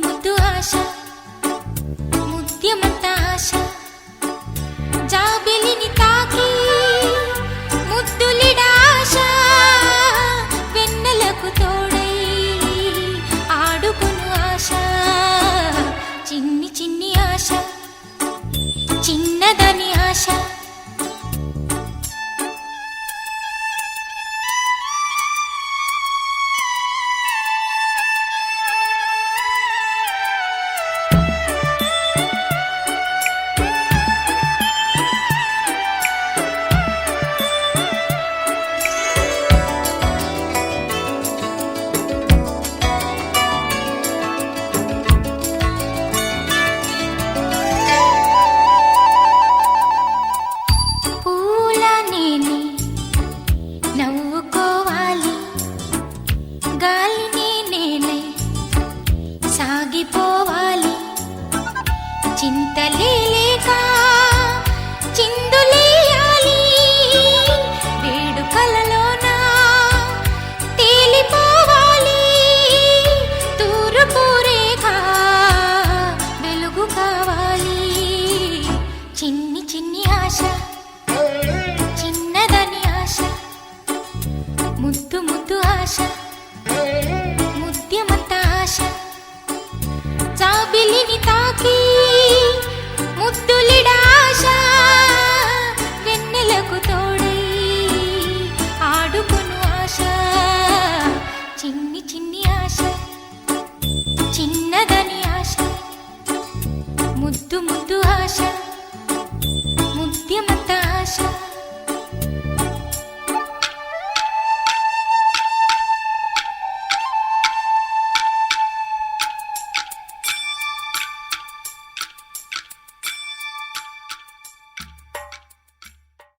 ముద్దు ఆశ ముద్యమంత ఆశ జాబిలిని తాకి ముద్దులిడాశ వెన్నెలకు తోడై ఆడుకును ఆశ చిన్ని చిన్ని ఆశ చిన్నదని ఆశ సాగిపోవాలి చింతలేక చిందులేయాలి వేడుకలలోన తేలిపోవాలి తూర్పు రేఖ వెలుగు కావాలి చిన్ని చిన్ని ఆశ చిన్నదని ఆశ ముద్దు ముద్దు ఆశ ముద్యమంత ఆశ జాబిలిని తాకి ముద్దులిడాశ వెన్నెలకు తోడు